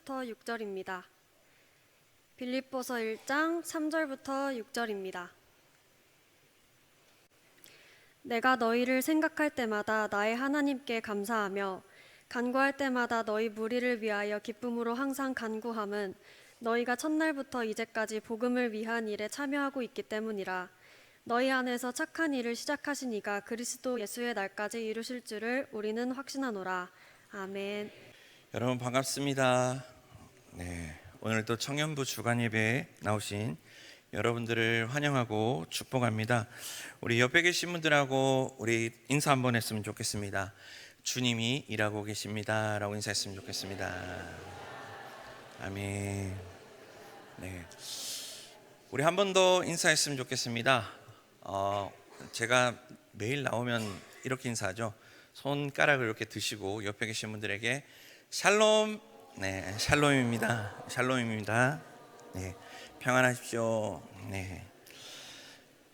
3절부터 6절입니다. 빌립보서 1장 3절부터 6절입니다. 내가 너희를 생각할 때마다 나의 하나님께 감사하며 간구할 때마다 너희 무리를 위하여 기쁨으로 항상 간구함은 너희가 첫날부터 이제까지 복음을 위한 일에 참여하고 있기 때문이라. 너희 안에서 착한 일을 시작하신 이가 그리스도 예수의 날까지 이루실 줄을 우리는 확신하노라. 아멘. 여러분 반갑습니다. 오늘 또 청년부 주간 예배에 나오신 여러분들을 환영하고 축복합니다. 우리 옆에 계신 분들하고 우리 인사 한번 했으면 좋겠습니다. 주님이 일하고 계십니다 라고 인사했으면 좋겠습니다. 아멘. 우리 한 번 더 인사했으면 좋겠습니다. 제가 매일 나오면 이렇게 인사하죠. 손가락을 이렇게 드시고 옆에 계신 분들에게 샬롬. 샬롬입니다. 샬롬입니다. 평안하십시오.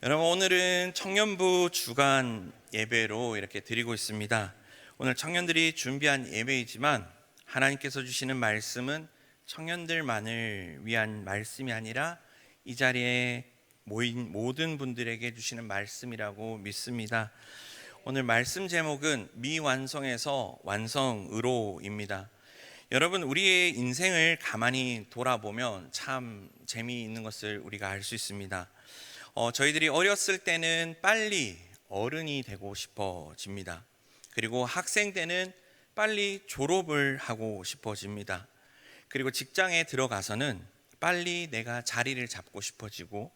여러분, 오늘은 청년부 주간 예배로 이렇게 드리고 있습니다. 오늘 청년들이 준비한 예배이지만 하나님께서 주시는 말씀은 청년들만을 위한 말씀이 아니라 이 자리에 모인 모든 분들에게 주시는 말씀이라고 믿습니다. 오늘 말씀 제목은 미완성에서 완성으로입니다. 여러분, 우리의 인생을 가만히 돌아보면 참 재미있는 것을 우리가 알 수 있습니다. 저희들이 어렸을 때는 빨리 어른이 되고 싶어집니다. 그리고 학생 때는 빨리 졸업을 하고 싶어집니다. 그리고 직장에 들어가서는 빨리 내가 자리를 잡고 싶어지고,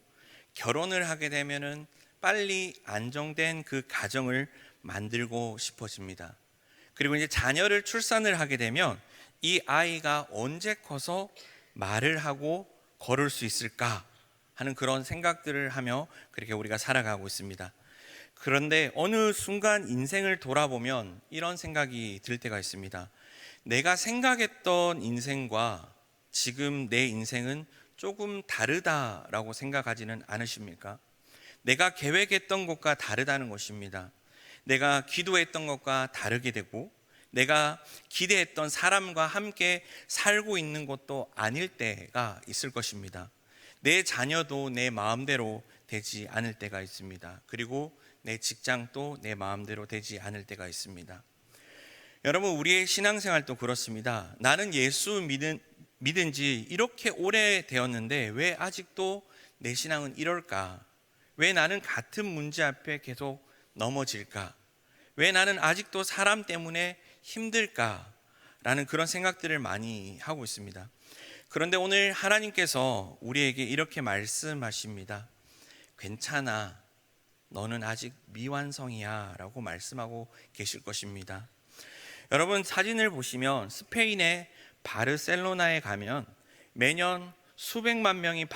결혼을 하게 되면은 빨리 안정된 그 가정을 만들고 싶어집니다. 그리고 이제 자녀를 출산을 하게 되면 이 아이가 언제 커서 말을 하고 걸을 수 있을까 하는 그런 생각들을 하며 그렇게 우리가 살아가고 있습니다. 그런데 어느 순간 인생을 돌아보면 이런 생각이 들 때가 있습니다. 내가 생각했던 인생과 지금 내 인생은 조금 다르다라고 생각하지는 않으십니까? 내가 계획했던 것과 다르다는 것입니다. 내가 기도했던 것과 다르게 되고, 내가 기대했던 사람과 함께 살고 있는 것도 아닐 때가 있을 것입니다. 내 자녀도 내 마음대로 되지 않을 때가 있습니다. 그리고 내 직장도 내 마음대로 되지 않을 때가 있습니다. 여러분, 우리의 신앙생활도 그렇습니다. 나는 예수 믿은 지 이렇게 오래 되었는데 왜 아직도 내 신앙은 이럴까? 왜 나는 같은 문제 앞에 계속 넘어질까? 왜 나는 아직도 사람 때문에 힘들까? 라는 그런 생각들을 많이 하고 있습니다. 그런데 오늘 하나님께서 우리에게 이렇게 말씀하십니다. 괜찮아, 너는 아직 미완성이야 라고 말씀하고 계실 것입니다. 여러분, 사진을 보시면 스페인의 바르셀로나에 가면 매년 수백만 명이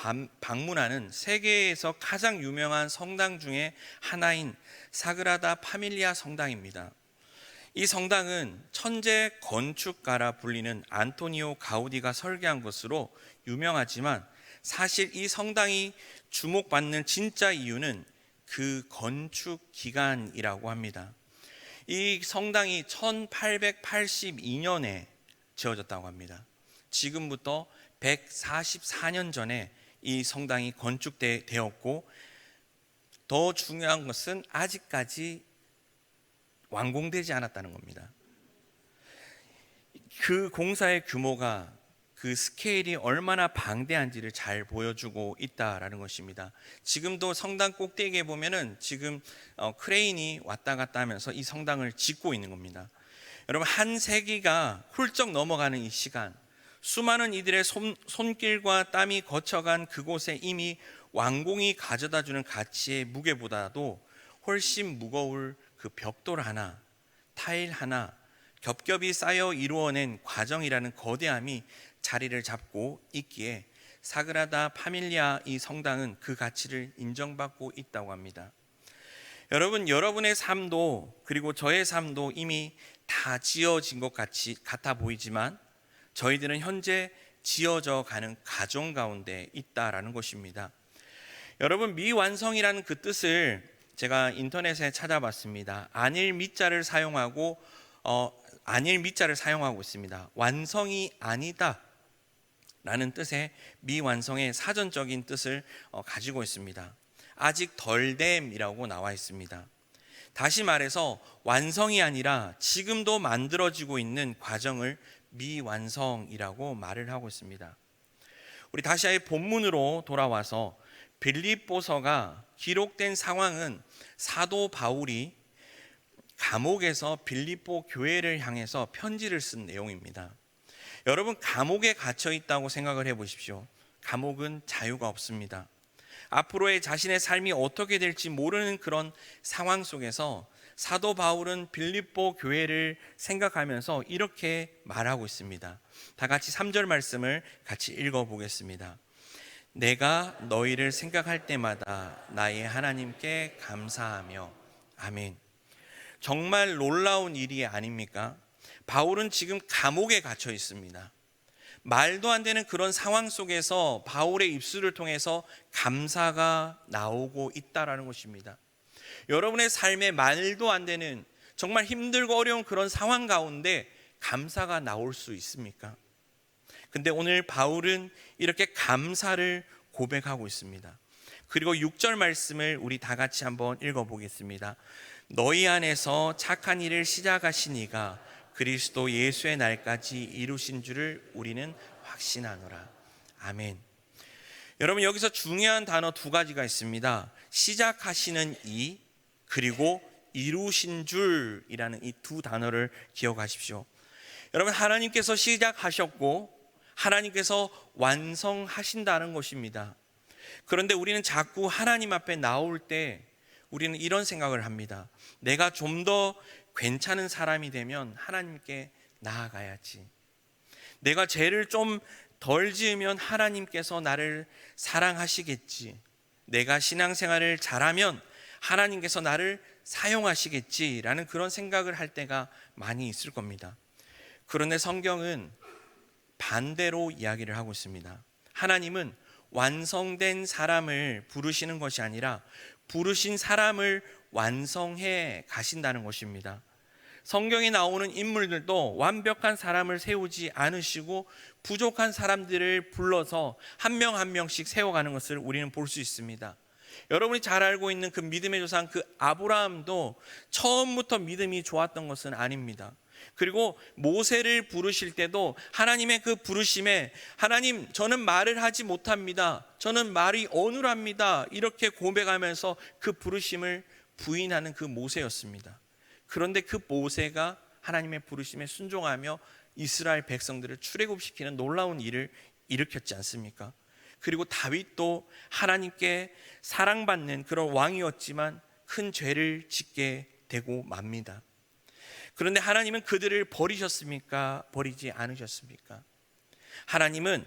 방문하는 세계에서 가장 유명한 성당 중에 하나인 사그라다 파밀리아 성당입니다. 이 성당은 천재 건축가라 불리는 안토니오 가우디가 설계한 것으로 유명하지만, 사실 이 성당이 주목받는 진짜 이유는 그 건축 기간이라고 합니다. 이 성당이 1882년에 지어졌다고 합니다. 지금부터 144년 전에 이 성당이 건축되었고, 더 중요한 것은 아직까지 완공되지 않았다는 겁니다. 그 공사의 규모가, 그 스케일이 얼마나 방대한지를 잘 보여주고 있다라는 것입니다. 지금도 성당 꼭대기에 보면은 지금 크레인이 왔다 갔다 하면서 이 성당을 짓고 있는 겁니다. 여러분, 한 세기가 훌쩍 넘어가는 이 시간, 수많은 이들의 손길과 땀이 거쳐간 그곳에 이미 완공이 가져다주는 가치의 무게보다도 훨씬 무거울 그 벽돌 하나, 타일 하나, 겹겹이 쌓여 이루어낸 과정이라는 거대함이 자리를 잡고 있기에 사그라다 파밀리아 이 성당은 그 가치를 인정받고 있다고 합니다. 여러분, 여러분의 삶도 그리고 저의 삶도 이미 다 지어진 것 같아 보이지만 저희들은 현재 지어져 가는 과정 가운데 있다라는 것입니다. 여러분, 미완성이라는 그 뜻을 제가 인터넷에 찾아봤습니다. 안일 미자를 사용하고 있습니다. 완성이 아니다 라는 뜻의 미완성의 사전적인 뜻을 가지고 있습니다. 아직 덜됨이라고 나와 있습니다. 다시 말해서 완성이 아니라 지금도 만들어지고 있는 과정을 미완성이라고 말을 하고 있습니다. 우리 다시 본문으로 돌아와서 빌립보서가 기록된 상황은 사도 바울이 감옥에서 빌립보 교회를 향해서 편지를 쓴 내용입니다. 여러분, 감옥에 갇혀 있다고 생각을 해보십시오. 감옥은 자유가 없습니다. 앞으로의 자신의 삶이 어떻게 될지 모르는 그런 상황 속에서 사도 바울은 빌립보 교회를 생각하면서 이렇게 말하고 있습니다. 다 같이 3절 말씀을 같이 읽어보겠습니다. 내가 너희를 생각할 때마다 나의 하나님께 감사하며. 아멘. 정말 놀라운 일이 아닙니까? 바울은 지금 감옥에 갇혀 있습니다. 말도 안 되는 그런 상황 속에서 바울의 입술을 통해서 감사가 나오고 있다라는 것입니다. 여러분의 삶에 말도 안 되는 정말 힘들고 어려운 그런 상황 가운데 감사가 나올 수 있습니까? 근데 오늘 바울은 이렇게 감사를 고백하고 있습니다. 그리고 6절 말씀을 우리 다 같이 한번 읽어보겠습니다. 너희 안에서 착한 일을 시작하신 이가 그리스도 예수의 날까지 이루신 줄을 우리는 확신하노라. 아멘. 여러분, 여기서 중요한 단어 두 가지가 있습니다. 시작하시는 이, 그리고 이루신 줄이라는 이 두 단어를 기억하십시오. 여러분, 하나님께서 시작하셨고 하나님께서 완성하신다는 것입니다. 그런데 우리는 자꾸 하나님 앞에 나올 때 우리는 이런 생각을 합니다. 내가 좀 더 괜찮은 사람이 되면 하나님께 나아가야지. 내가 죄를 좀 덜 지으면 하나님께서 나를 사랑하시겠지. 내가 신앙생활을 잘하면 하나님께서 나를 사용하시겠지라는 그런 생각을 할 때가 많이 있을 겁니다. 그런데 성경은 반대로 이야기를 하고 있습니다. 하나님은 완성된 사람을 부르시는 것이 아니라 부르신 사람을 완성해 가신다는 것입니다. 성경에 나오는 인물들도 완벽한 사람을 세우지 않으시고 부족한 사람들을 불러서 한 명 한 명씩 세워가는 것을 우리는 볼 수 있습니다. 여러분이 잘 알고 있는 그 믿음의 조상 그 아브라함도 처음부터 믿음이 좋았던 것은 아닙니다. 그리고 모세를 부르실 때도 하나님의 그 부르심에 하나님, 저는 말을 하지 못합니다. 저는 말이 어눌합니다. 이렇게 고백하면서 그 부르심을 부인하는 그 모세였습니다. 그런데 그 모세가 하나님의 부르심에 순종하며 이스라엘 백성들을 출애굽시키는 놀라운 일을 일으켰지 않습니까? 그리고 다윗도 하나님께 사랑받는 그런 왕이었지만 큰 죄를 짓게 되고 맙니다. 그런데 하나님은 그들을 버리셨습니까? 버리지 않으셨습니까? 하나님은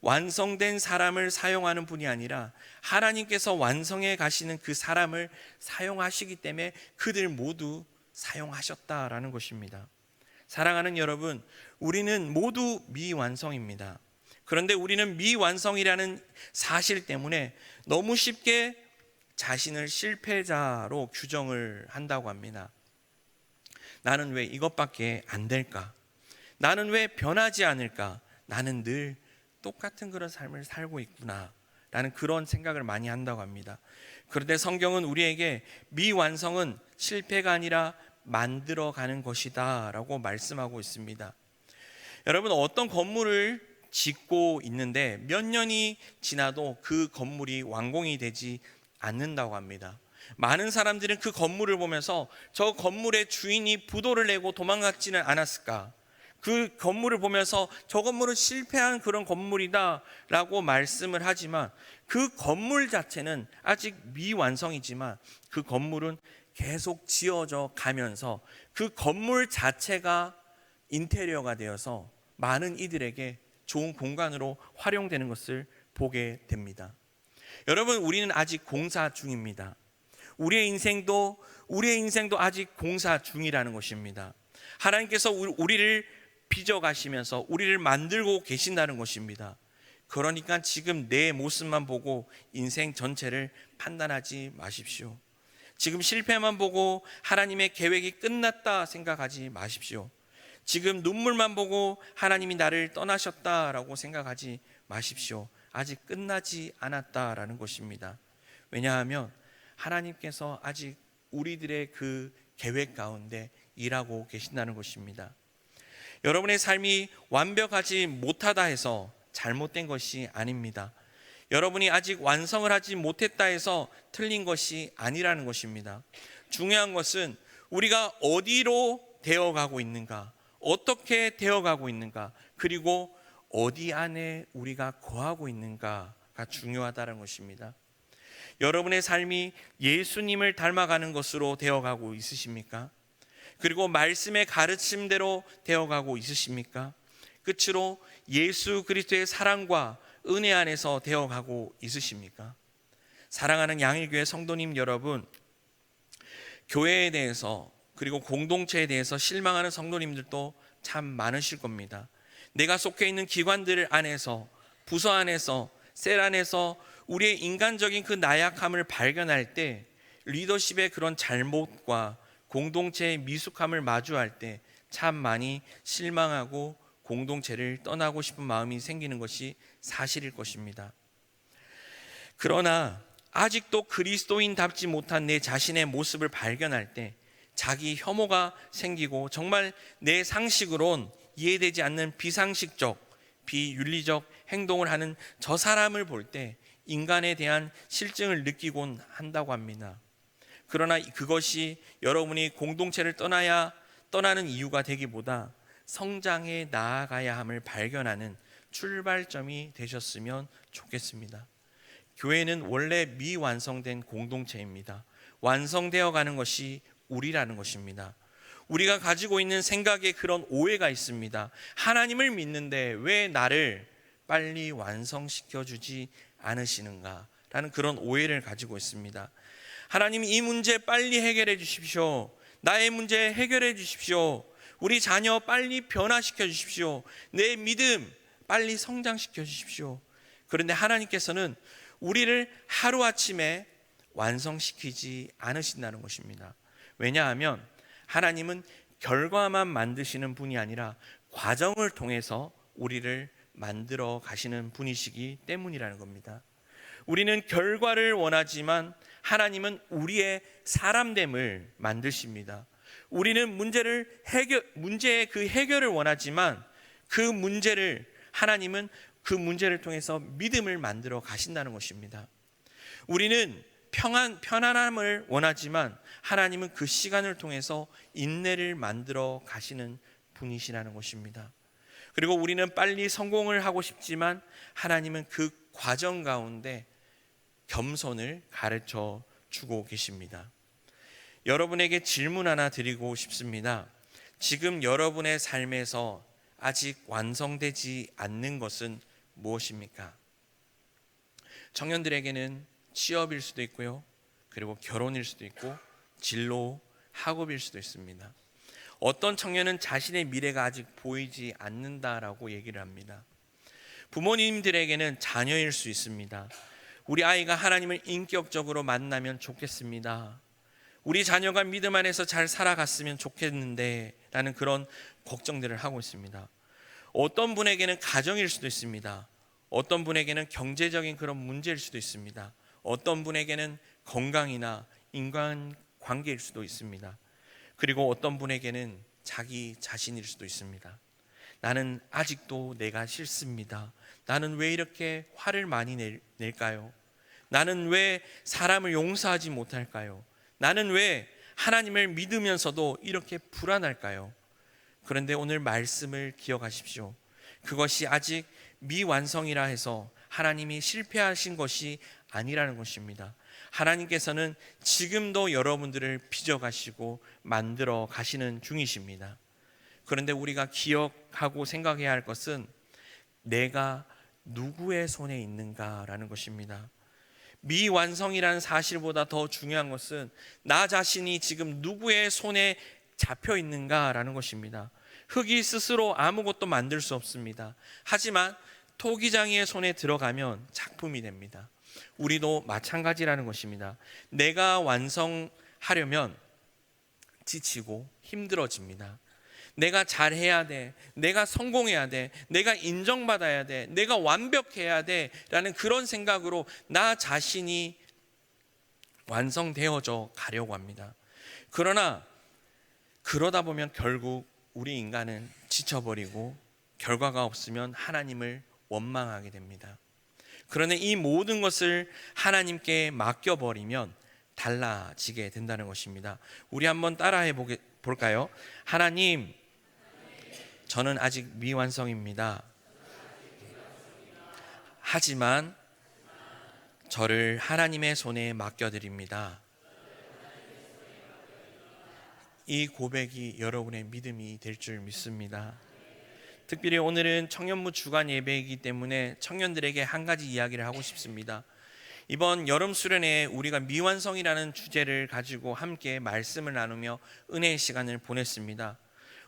완성된 사람을 사용하는 분이 아니라 하나님께서 완성해 가시는 그 사람을 사용하시기 때문에 그들 모두 사용하셨다라는 것입니다. 사랑하는 여러분, 우리는 모두 미완성입니다. 그런데 우리는 미완성이라는 사실 때문에 너무 쉽게 자신을 실패자로 규정을 한다고 합니다. 나는 왜 이것밖에 안 될까? 나는 왜 변하지 않을까? 나는 늘 똑같은 그런 삶을 살고 있구나 라는 그런 생각을 많이 한다고 합니다. 그런데 성경은 우리에게 미완성은 실패가 아니라 만들어가는 것이다 라고 말씀하고 있습니다. 여러분, 어떤 건물을 짓고 있는데 몇 년이 지나도 그 건물이 완공이 되지 않는다고 합니다. 많은 사람들은 그 건물을 보면서 저 건물의 주인이 부도를 내고 도망갔지는 않았을까? 그 건물을 보면서 저 건물은 실패한 그런 건물이다 라고 말씀을 하지만 그 건물 자체는 아직 미완성이지만 그 건물은 계속 지어져 가면서 그 건물 자체가 인테리어가 되어서 많은 이들에게 좋은 공간으로 활용되는 것을 보게 됩니다. 여러분, 우리는 아직 공사 중입니다. 우리의 인생도 아직 공사 중이라는 것입니다. 하나님께서 우리를 빚어가시면서 우리를 만들고 계신다는 것입니다. 그러니까 지금 내 모습만 보고 인생 전체를 판단하지 마십시오. 지금 실패만 보고 하나님의 계획이 끝났다 생각하지 마십시오. 지금 눈물만 보고 하나님이 나를 떠나셨다라고 생각하지 마십시오. 아직 끝나지 않았다라는 것입니다. 왜냐하면 하나님께서 아직 우리들의 그 계획 가운데 일하고 계신다는 것입니다. 여러분의 삶이 완벽하지 못하다 해서 잘못된 것이 아닙니다. 여러분이 아직 완성을 하지 못했다 해서 틀린 것이 아니라는 것입니다. 중요한 것은 우리가 어디로 되어가고 있는가, 어떻게 되어가고 있는가, 그리고 어디 안에 우리가 거하고 있는가가 중요하다는 것입니다. 여러분의 삶이 예수님을 닮아가는 것으로 되어가고 있으십니까? 그리고 말씀의 가르침대로 되어가고 있으십니까? 끝으로 예수 그리스도의 사랑과 은혜 안에서 되어가고 있으십니까? 사랑하는 양일교회 성도님 여러분, 교회에 대해서 그리고 공동체에 대해서 실망하는 성도님들도 참 많으실 겁니다. 내가 속해 있는 기관들 안에서, 부서 안에서, 셀 안에서 우리의 인간적인 그 나약함을 발견할 때, 리더십의 그런 잘못과 공동체의 미숙함을 마주할 때 참 많이 실망하고 공동체를 떠나고 싶은 마음이 생기는 것이 사실일 것입니다. 그러나 아직도 그리스도인답지 못한 내 자신의 모습을 발견할 때 자기 혐오가 생기고 정말 내 상식으론 이해되지 않는 비상식적, 비윤리적 행동을 하는 저 사람을 볼 때 인간에 대한 실증을 느끼곤 한다고 합니다. 그러나 그것이 여러분이 공동체를 떠나는 이유가 되기보다 성장해 나아가야 함을 발견하는 출발점이 되셨으면 좋겠습니다. 교회는 원래 미완성된 공동체입니다. 완성되어 가는 것이 우리라는 것입니다. 우리가 가지고 있는 생각에 그런 오해가 있습니다. 하나님을 믿는데 왜 나를 빨리 완성시켜 주지 않으시는가? 라는 그런 오해를 가지고 있습니다. 하나님, 이 문제 빨리 해결해 주십시오. 나의 문제 해결해 주십시오. 우리 자녀 빨리 변화시켜 주십시오. 내 믿음 빨리 성장시켜 주십시오. 그런데 하나님께서는 우리를 하루아침에 완성시키지 않으신다는 것입니다. 왜냐하면 하나님은 결과만 만드시는 분이 아니라 과정을 통해서 우리를 만들어 가시는 분이시기 때문이라는 겁니다. 우리는 결과를 원하지만 하나님은 우리의 사람됨을 만드십니다. 우리는 문제의 그 해결을 원하지만 하나님은 그 문제를 통해서 믿음을 만들어 가신다는 것입니다. 우리는 편안함을 원하지만 하나님은 그 시간을 통해서 인내를 만들어 가시는 분이시라는 것입니다. 그리고 우리는 빨리 성공을 하고 싶지만 하나님은 그 과정 가운데 겸손을 가르쳐 주고 계십니다. 여러분에게 질문 하나 드리고 싶습니다. 지금 여러분의 삶에서 아직 완성되지 않는 것은 무엇입니까? 청년들에게는 취업일 수도 있고요. 그리고 결혼일 수도 있고 진로, 학업일 수도 있습니다. 어떤 청년은 자신의 미래가 아직 보이지 않는다라고 얘기를 합니다. 부모님들에게는 자녀일 수 있습니다. 우리 아이가 하나님을 인격적으로 만나면 좋겠습니다. 우리 자녀가 믿음 안에서 잘 살아갔으면 좋겠는데 라는 그런 걱정들을 하고 있습니다. 어떤 분에게는 가정일 수도 있습니다. 어떤 분에게는 경제적인 그런 문제일 수도 있습니다. 어떤 분에게는 건강이나 인간관계일 수도 있습니다. 그리고 어떤 분에게는 자기 자신일 수도 있습니다. 나는 아직도 내가 싫습니다. 나는 왜 이렇게 화를 많이 낼까요? 나는 왜 사람을 용서하지 못할까요? 나는 왜 하나님을 믿으면서도 이렇게 불안할까요? 그런데 오늘 말씀을 기억하십시오. 그것이 아직 미완성이라 해서 하나님이 실패하신 것이 아니라는 것입니다. 하나님께서는 지금도 여러분들을 빚어가시고 만들어 가시는 중이십니다. 그런데 우리가 기억하고 생각해야 할 것은 내가 누구의 손에 있는가라는 것입니다. 미완성이라는 사실보다 더 중요한 것은 나 자신이 지금 누구의 손에 잡혀 있는가라는 것입니다. 흙이 스스로 아무것도 만들 수 없습니다. 하지만 토기장이의 손에 들어가면 작품이 됩니다. 우리도 마찬가지라는 것입니다. 내가 완성하려면 지치고 힘들어집니다. 내가 잘해야 돼, 내가 성공해야 돼, 내가 인정받아야 돼, 내가 완벽해야 돼 라는 그런 생각으로 나 자신이 완성되어져 가려고 합니다. 그러나 그러다 보면 결국 우리 인간은 지쳐버리고 결과가 없으면 하나님을 원망하게 됩니다. 그러나 이 모든 것을 하나님께 맡겨버리면 달라지게 된다는 것입니다. 우리 한번 따라해 볼까요? 하나님, 저는 아직 미완성입니다. 하지만 저를 하나님의 손에 맡겨드립니다. 이 고백이 여러분의 믿음이 될 줄 믿습니다. 특별히 오늘은 청년부 주간 예배이기 때문에 청년들에게 한 가지 이야기를 하고 싶습니다. 이번 여름 수련회에 우리가 미완성이라는 주제를 가지고 함께 말씀을 나누며 은혜의 시간을 보냈습니다.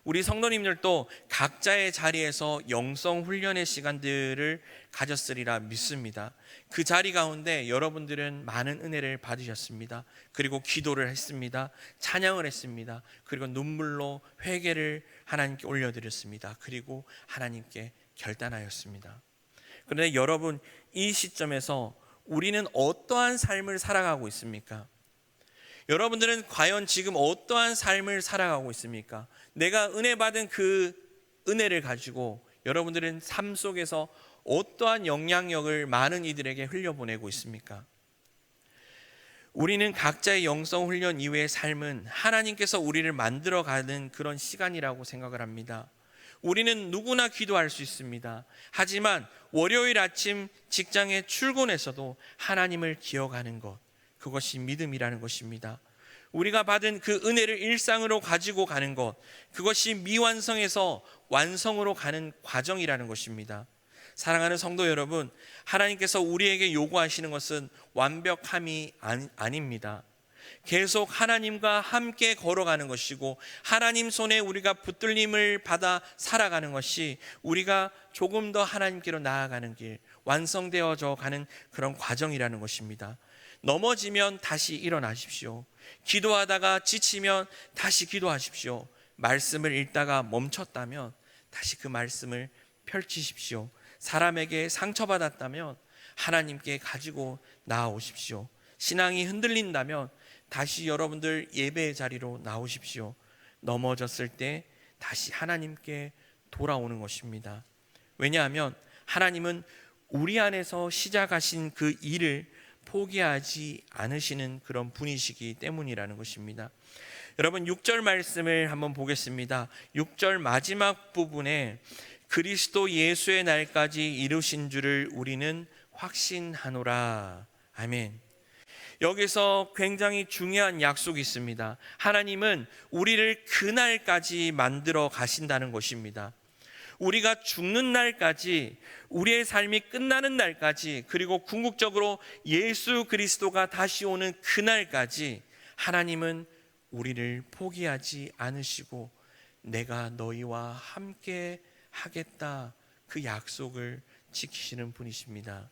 우리 성도님들도 각자의 자리에서 영성 훈련의 시간들을 가졌으리라 믿습니다. 그 자리 가운데 여러분들은 많은 은혜를 받으셨습니다. 그리고 기도를 했습니다. 찬양을 했습니다. 그리고 눈물로 회개를 하나님께 올려드렸습니다. 그리고 하나님께 결단하였습니다. 그런데 여러분, 이 시점에서 우리는 어떠한 삶을 살아가고 있습니까? 여러분들은 과연 지금 어떠한 삶을 살아가고 있습니까? 내가 은혜 받은 그 은혜를 가지고 여러분들은 삶 속에서 어떠한 영향력을 많은 이들에게 흘려보내고 있습니까? 우리는 각자의 영성 훈련 이후의 삶은 하나님께서 우리를 만들어가는 그런 시간이라고 생각을 합니다. 우리는 누구나 기도할 수 있습니다. 하지만 월요일 아침 직장에 출근해서도 하나님을 기억하는 것, 그것이 믿음이라는 것입니다. 우리가 받은 그 은혜를 일상으로 가지고 가는 것, 그것이 미완성에서 완성으로 가는 과정이라는 것입니다. 사랑하는 성도 여러분, 하나님께서 우리에게 요구하시는 것은 완벽함이 아닙니다. 계속 하나님과 함께 걸어가는 것이고 하나님 손에 우리가 붙들림을 받아 살아가는 것이 우리가 조금 더 하나님께로 나아가는 길, 완성되어져 가는 그런 과정이라는 것입니다. 넘어지면 다시 일어나십시오. 기도하다가 지치면 다시 기도하십시오. 말씀을 읽다가 멈췄다면 다시 그 말씀을 펼치십시오. 사람에게 상처받았다면 하나님께 가지고 나아오십시오. 신앙이 흔들린다면 다시 여러분들 예배의 자리로 나오십시오. 넘어졌을 때 다시 하나님께 돌아오는 것입니다. 왜냐하면 하나님은 우리 안에서 시작하신 그 일을 포기하지 않으시는 그런 분이시기 때문이라는 것입니다. 여러분 6절 말씀을 한번 보겠습니다. 6절 마지막 부분에 그리스도 예수의 날까지 이루신 줄을 우리는 확신하노라. 아멘. 여기서 굉장히 중요한 약속이 있습니다. 하나님은 우리를 그날까지 만들어 가신다는 것입니다. 우리가 죽는 날까지, 우리의 삶이 끝나는 날까지, 그리고 궁극적으로 예수 그리스도가 다시 오는 그날까지 하나님은 우리를 포기하지 않으시고 내가 너희와 함께 하겠다, 그 약속을 지키시는 분이십니다.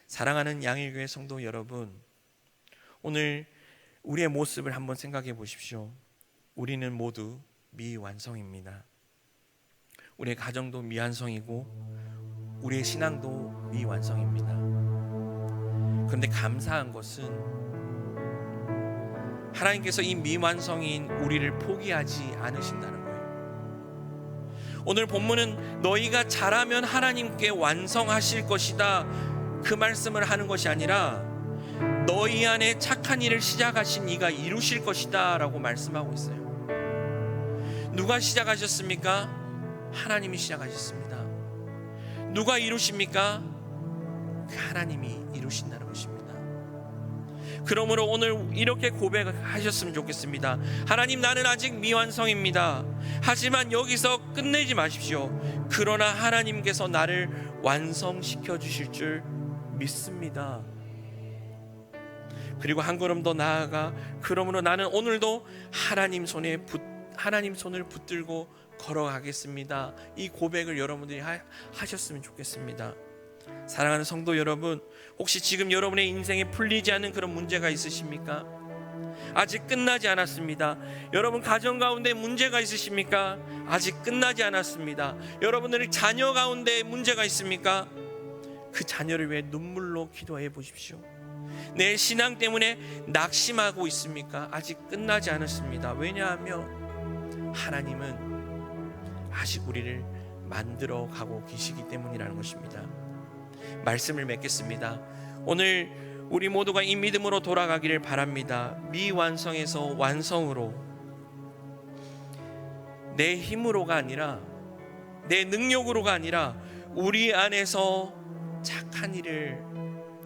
사랑하는 양일교회 성도 여러분, 오늘 우리의 모습을 한번 생각해 보십시오. 우리는 모두 미완성입니다. 우리의 가정도 미완성이고 우리의 신앙도 미완성입니다. 그런데 감사한 것은 하나님께서 이 미완성인 우리를 포기하지 않으신다는 거예요. 오늘 본문은 너희가 잘하면 하나님께 완성하실 것이다, 그 말씀을 하는 것이 아니라 너희 안에 착한 일을 시작하신 이가 이루실 것이다 라고 말씀하고 있어요. 누가 시작하셨습니까? 하나님이 시작하셨습니다. 누가 이루십니까? 하나님이 이루신다는 것입니다. 그러므로 오늘 이렇게 고백하셨으면 좋겠습니다. 하나님, 나는 아직 미완성입니다. 하지만 여기서 끝내지 마십시오. 그러나 하나님께서 나를 완성시켜 주실 줄 믿습니다. 그리고 한 걸음 더 나아가, 그러므로 나는 오늘도 하나님 손을 붙들고 걸어가겠습니다. 이 고백을 여러분들이 하셨으면 좋겠습니다. 사랑하는 성도 여러분, 혹시 지금 여러분의 인생에 풀리지 않는 그런 문제가 있으십니까? 아직 끝나지 않았습니다. 여러분 가정 가운데 문제가 있으십니까? 아직 끝나지 않았습니다. 여러분들의 자녀 가운데 문제가 있습니까? 그 자녀를 위해 눈물로 기도해 보십시오. 내 신앙 때문에 낙심하고 있습니까? 아직 끝나지 않았습니다. 왜냐하면 하나님은 아직 우리를 만들어 가고 계시기 때문이라는 것입니다. 말씀을 맺겠습니다. 오늘 우리 모두가 이 믿음으로 돌아가기를 바랍니다. 미완성에서 완성으로, 내 힘으로가 아니라 내 능력으로가 아니라 우리 안에서 착한 일을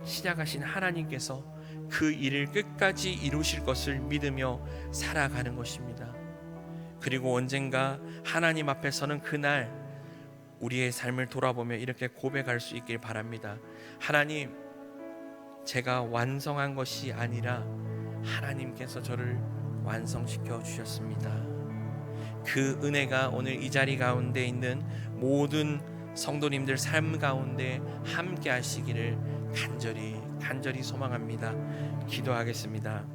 시작하신 하나님께서 그 일을 끝까지 이루실 것을 믿으며 살아가는 것입니다. 그리고 언젠가 하나님 앞에 서는 그날 우리의 삶을 돌아보며 이렇게 고백할 수 있길 바랍니다. 하나님, 제가 완성한 것이 아니라 하나님께서 저를 완성시켜 주셨습니다. 그 은혜가 오늘 이 자리 가운데 있는 모든 성도님들 삶 가운데 함께 하시기를 간절히 소망합니다. 기도하겠습니다.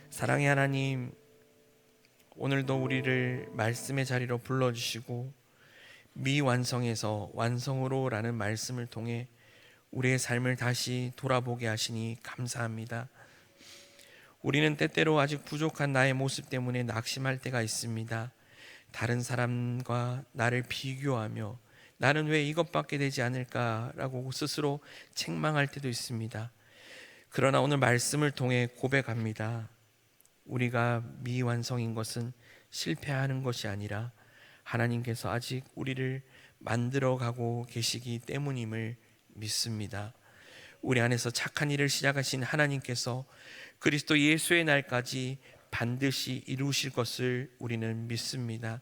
사랑의 하나님, 오늘도 우리를 말씀의 자리로 불러주시고 미완성에서 완성으로 라는 말씀을 통해 우리의 삶을 다시 돌아보게 하시니 감사합니다. 우리는 때때로 아직 부족한 나의 모습 때문에 낙심할 때가 있습니다. 다른 사람과 나를 비교하며 나는 왜 이것밖에 되지 않을까라고 스스로 책망할 때도 있습니다. 그러나 오늘 말씀을 통해 고백합니다. 우리가 미완성인 것은 실패하는 것이 아니라 하나님께서 아직 우리를 만들어가고 계시기 때문임을 믿습니다. 우리 안에서 착한 일을 시작하신 하나님께서 그리스도 예수의 날까지 반드시 이루실 것을 우리는 믿습니다.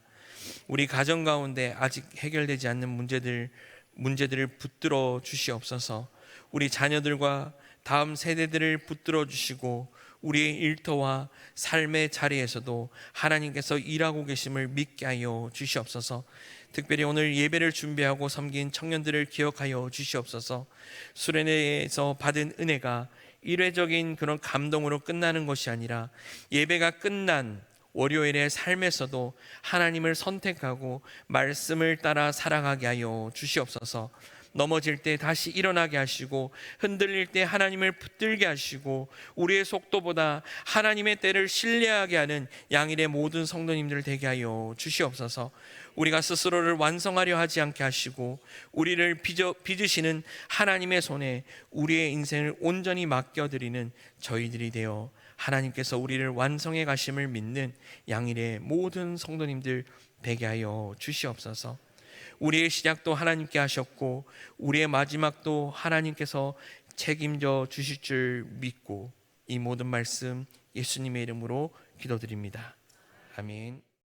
우리 가정 가운데 아직 해결되지 않는 문제들을 붙들어 주시옵소서. 우리 자녀들과 다음 세대들을 붙들어 주시고 우리의 일터와 삶의 자리에서도 하나님께서 일하고 계심을 믿게 하여 주시옵소서. 특별히 오늘 예배를 준비하고 섬긴 청년들을 기억하여 주시옵소서. 수련회에서 받은 은혜가 일회적인 그런 감동으로 끝나는 것이 아니라 예배가 끝난 월요일의 삶에서도 하나님을 선택하고 말씀을 따라 살아가게 하여 주시옵소서. 넘어질 때 다시 일어나게 하시고 흔들릴 때 하나님을 붙들게 하시고 우리의 속도보다 하나님의 때를 신뢰하게 하는 양일의 모든 성도님들 되게 하여 주시옵소서. 우리가 스스로를 완성하려 하지 않게 하시고 우리를 빚으시는 하나님의 손에 우리의 인생을 온전히 맡겨드리는 저희들이 되어 하나님께서 우리를 완성해 가심을 믿는 양일의 모든 성도님들 되게 하여 주시옵소서. 우리의 시작도 하나님께 하셨고 우리의 마지막도 하나님께서 책임져 주실 줄 믿고 이 모든 말씀 예수님의 이름으로 기도드립니다. 아멘.